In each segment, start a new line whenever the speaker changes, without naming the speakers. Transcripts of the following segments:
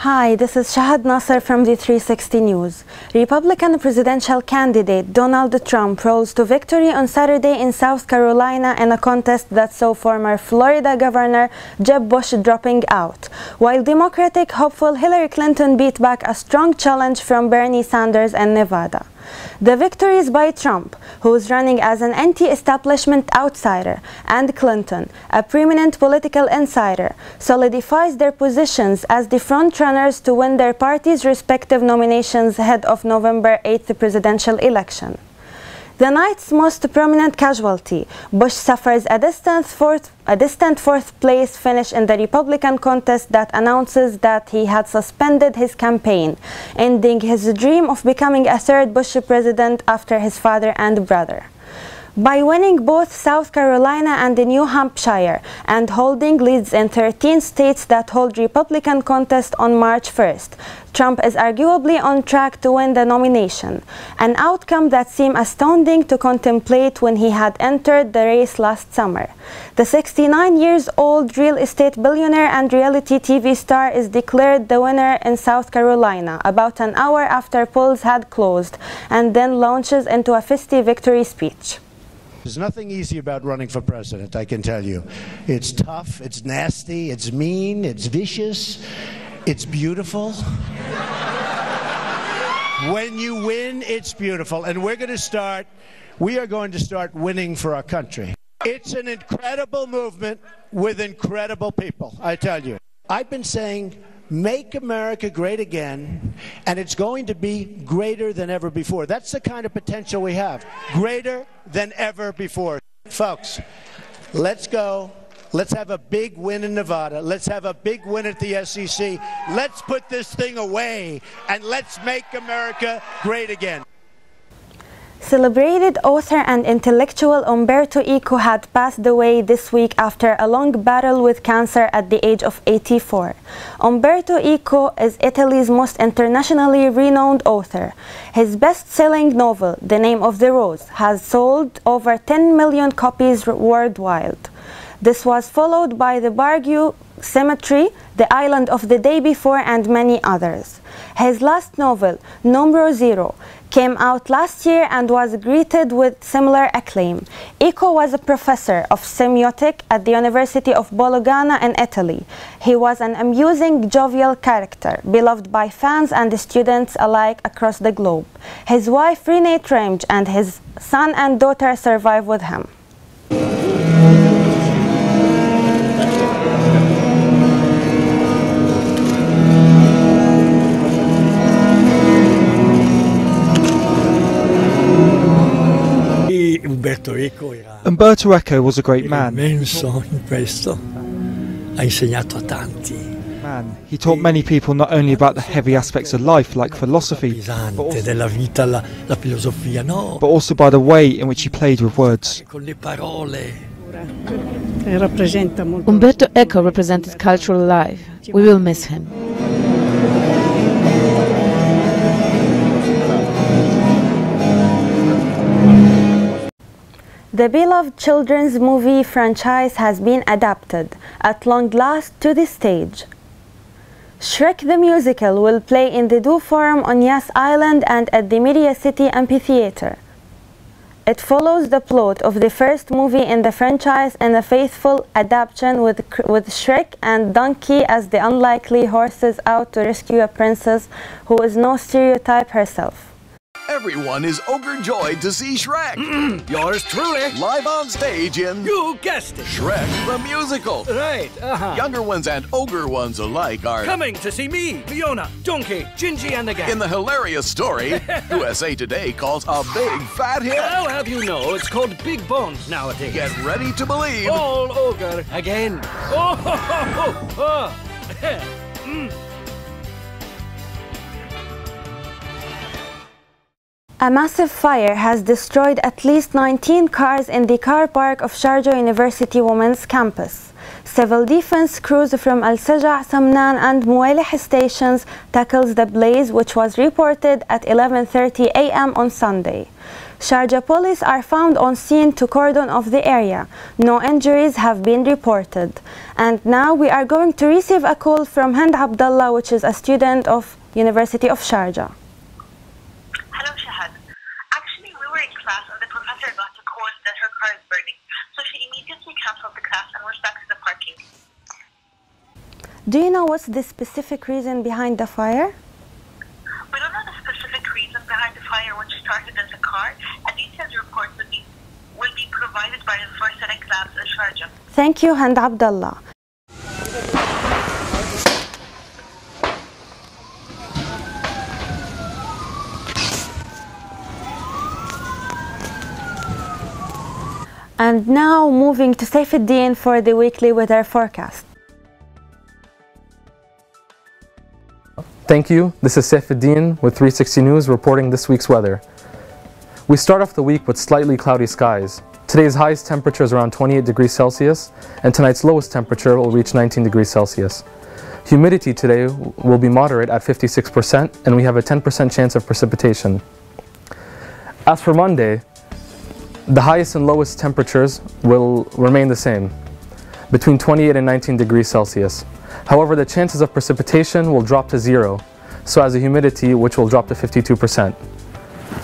Hi, this is Shahd Naser from the 360 News. Republican presidential candidate Donald Trump rose to victory on Saturday in South Carolina in a contest that saw former Florida Governor Jeb Bush dropping out, while Democratic hopeful Hillary Clinton beat back a strong challenge from Bernie Sanders in Nevada. The victories by Trump, who is running as an anti-establishment outsider, and Clinton, a prominent political insider, solidifies their positions as the frontrunners to win their parties' respective nominations ahead of November 8th presidential election. The night's most prominent casualty, Bush suffers a distant fourth place finish in the Republican contest that announces that he had suspended his campaign, ending his dream of becoming a third Bush president after his father and brother. By winning both South Carolina and New Hampshire and holding leads in 13 states that hold Republican contest on March 1st, Trump is arguably on track to win the nomination, an outcome that seemed astounding to contemplate when he had entered the race last summer. The 69-year-old real estate billionaire and reality TV star is declared the winner in South Carolina about an hour after polls had closed, and then launches into a festive victory speech.
There's nothing easy about running for president, I can tell you. It's tough, it's nasty, it's mean, it's vicious, it's beautiful. When you win, it's beautiful. And we are going to start winning for our country. It's an incredible movement with incredible people, I tell you. I've been saying, make America great again, and it's going to be greater than ever before. That's the kind of potential we have, greater than ever before. Folks, let's go. Let's have a big win in Nevada. Let's have a big win at the SEC. Let's put this thing away, and let's make America great again.
Celebrated author and intellectual Umberto Eco had passed away this week after a long battle with cancer at the age of 84. Umberto Eco is Italy's most internationally renowned author. His best-selling novel, The Name of the Rose, has sold over 10 million copies worldwide. This was followed by The Bargue Cemetery, The Island of the Day Before, and many others. His last novel, Numero Zero, came out last year and was greeted with similar acclaim. Eco was a professor of semiotics at the University of Bologna in Italy. He was an amusing, jovial character, beloved by fans and students alike across the globe. His wife, Renee Trimge, and his son and daughter survive with him.
Umberto Eco was a great man.
He
taught many people not only about the heavy aspects of life like philosophy, but also by the way in which he played with words.
Umberto Eco represented cultural life. We will miss him.
The beloved children's movie franchise has been adapted, at long last, to the stage. Shrek the Musical will play in the Do Forum on Yas Island and at the Media City Amphitheater. It follows the plot of the first movie in the franchise in a faithful adaptation with Shrek and Donkey as the unlikely horses out to rescue a princess who is no stereotype herself.
Everyone is overjoyed to see Shrek.
Yours truly.
Live on stage in...
You guessed it.
Shrek the Musical.
Right,
Younger ones and ogre ones alike are...
coming to see me, Fiona, Donkey, Gingy and the gang.
In the hilarious story, USA Today calls a big fat hit.
I'll have you know, it's called Big Bones nowadays.
Get ready to believe.
All ogre again. Oh, ho, ho, ho, ho.
A massive fire has destroyed at least 19 cars in the car park of Sharjah University Women's Campus. Civil defense crews from Al-Saja, Samnan and Muwailih stations tackled the blaze, which was reported at 11:30 a.m. on Sunday. Sharjah police are found on scene to cordon off the area. No injuries have been reported. And now we are going to receive a call from Hind Abdallah, which is a student of University of Sharjah.
Hello, Shahd. Actually, we were in class and the professor got a call that her car is burning. So she immediately canceled the class and went back to the parking.
Do you know what's the specific reason behind the fire?
We don't know the specific reason behind the fire which started in the car. A detailed report will be provided by the forensic labs in Sharjah.
Thank you, Hind Abdallah. And now moving to Safeddeen for the weekly weather forecast.
Thank you. This is Safeddeen with 360 News reporting this week's weather. We start off the week with slightly cloudy skies. Today's highest temperature is around 28 degrees Celsius and tonight's lowest temperature will reach 19 degrees Celsius. Humidity today will be moderate at 56% and we have a 10% chance of precipitation. As for Monday, the highest and lowest temperatures will remain the same, between 28 and 19 degrees Celsius. However, the chances of precipitation will drop to 0, so as the humidity, which will drop to 52%.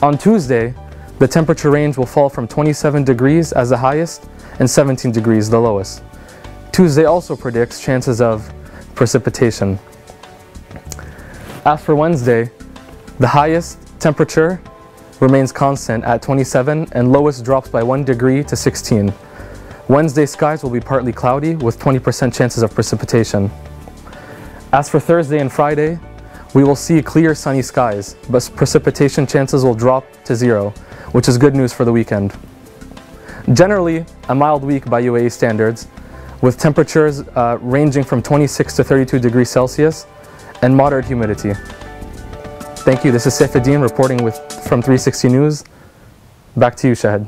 On Tuesday, the temperature range will fall from 27 degrees as the highest and 17 degrees the lowest. Tuesday also predicts chances of precipitation. As for Wednesday, the highest temperature remains constant at 27 and lowest drops by 1 degree to 16. Wednesday skies will be partly cloudy with 20% chances of precipitation. As for Thursday and Friday, we will see clear sunny skies, but precipitation chances will drop to 0, which is good news for the weekend. Generally, a mild week by UAE standards, with temperatures ranging from 26 to 32 degrees Celsius and moderate humidity. Thank you. This is Safeddeen reporting from 360 News. Back to you, Shahd.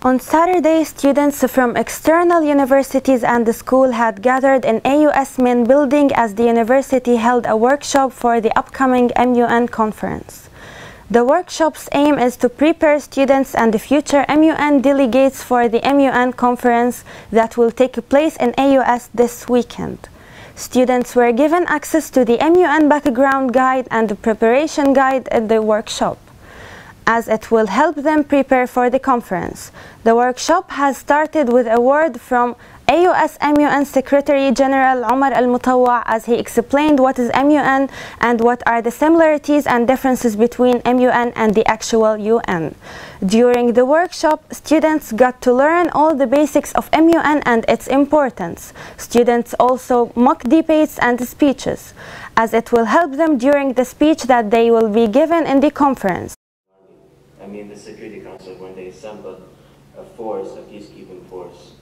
On Saturday, students from external universities and the school had gathered in AUS main building as the university held a workshop for the upcoming MUN conference. The workshop's aim is to prepare students and the future MUN delegates for the MUN conference that will take place in AUS this weekend. Students were given access to the MUN background guide and the preparation guide at the workshop, as it will help them prepare for the conference. The workshop has started with a word from AUS MUN Secretary General Omar Al-Mutawwa as he explained what is MUN and what are the similarities and differences between MUN and the actual UN. During the workshop, students got to learn all the basics of MUN and its importance. Students also mock debates and speeches, as it will help them during the speech that they will be given in the conference.
I mean, the Security Council, when they assembled a force, a peacekeeping force,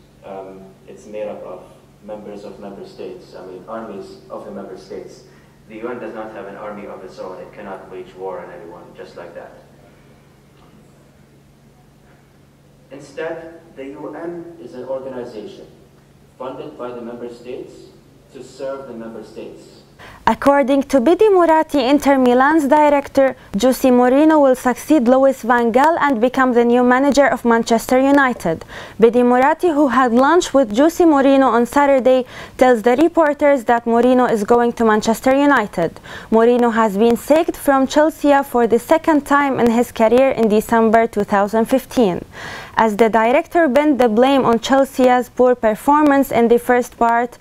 it's made up of members of member states, armies of the member states. The UN does not have an army of its own. It cannot wage war on anyone, just like that. Instead, the UN is an organization funded by the member states to serve the member states.
According to Bedi Murati, Inter Milan's director, Jose Mourinho will succeed Louis van Gaal and become the new manager of Manchester United. Bedi Murati, who had lunch with Jose Mourinho on Saturday, tells the reporters that Mourinho is going to Manchester United. Mourinho has been sacked from Chelsea for the second time in his career in December 2015, as the director bent the blame on Chelsea's poor performance in the first part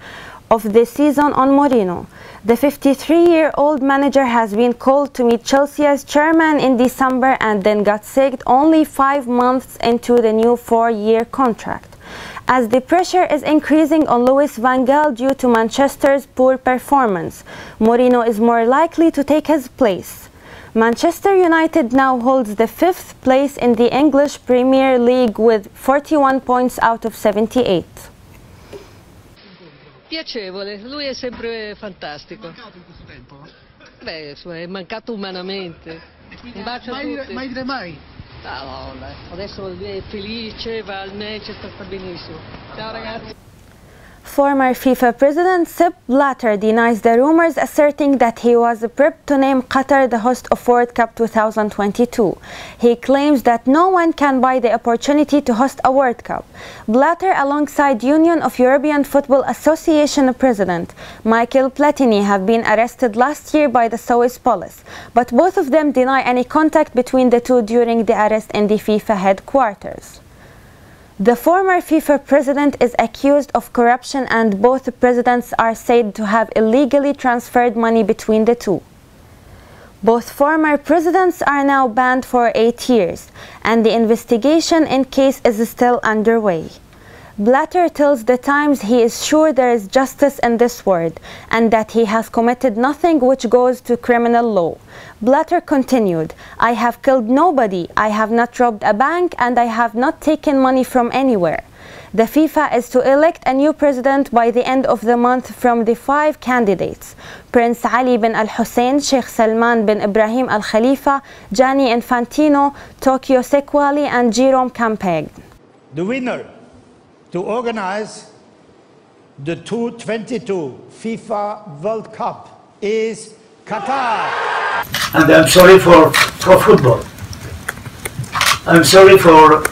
of the season on Mourinho. The 53-year-old manager has been called to meet Chelsea's chairman in December and then got sacked only 5 months into the new 4-year contract. As the pressure is increasing on Louis van Gaal due to Manchester's poor performance, Mourinho is more likely to take his place. Manchester United now holds the 5th place in the English Premier League with 41 points out of 78.
Piacevole, lui è sempre fantastico. È mancato in questo tempo? Beh, è mancato umanamente. Un bacio a tutti. Mai dire mai? No, adesso lui è felice, va al Manchester, sta benissimo. Ciao ragazzi.
former FIFA president Sepp Blatter denies the rumors asserting that he was prepped to name Qatar the host of World Cup 2022. He claims that no one can buy the opportunity to host a World Cup. Blatter, alongside Union of European Football Association president Michael Platini, have been arrested last year by the Swiss police, but both of them deny any contact between the two during the arrest in the FIFA headquarters. The former FIFA president is accused of corruption, and both presidents are said to have illegally transferred money between the two. Both former presidents are now banned for 8 years, and the investigation in case is still underway. Blatter tells The Times he is sure there is justice in this world and that he has committed nothing which goes to criminal law. Blatter continued, "I have killed nobody, I have not robbed a bank, and I have not taken money from anywhere." The FIFA is to elect a new president by the end of the month from the 5 candidates: Prince Ali bin Al-Hussein, Sheikh Salman bin Ibrahim Al-Khalifa, Gianni Infantino, Tokyo Sekwali, and Jerome Campeg.
The winner to organize the 2022 FIFA World Cup is Qatar.
And I'm sorry for football. I'm sorry for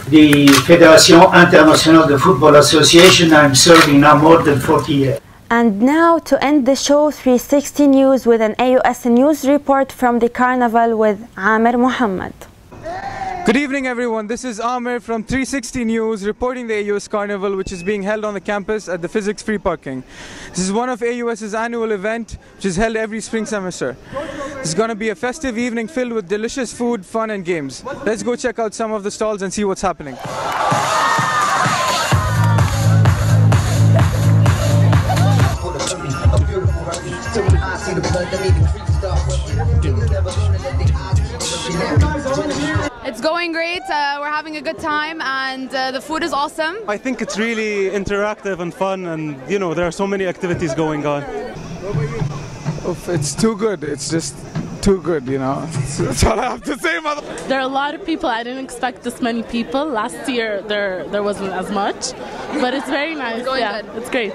the Fédération Internationale de Football Association. I'm serving now more than 40 years.
And now to end the show, 360 News with an AUS news report from the Carnival with Amir Mohamed.
Good evening everyone, this is Amir from 360 News reporting the AUS Carnival, which is being held on the campus at the Physics Free Parking. This is one of AUS's annual event, which is held every spring semester. This is going to be a festive evening filled with delicious food, fun and games. Let's go check out some of the stalls and see what's happening.
It's going great, we're having a good time, and the food is awesome.
I think it's really interactive and fun, and you know, there are so many activities going on.
It's too good, it's just too good, you know. That's all I have to say, mother.
There are a lot of people. I didn't expect this many people. Last year there wasn't as much, but it's very nice. It's going good. It's great.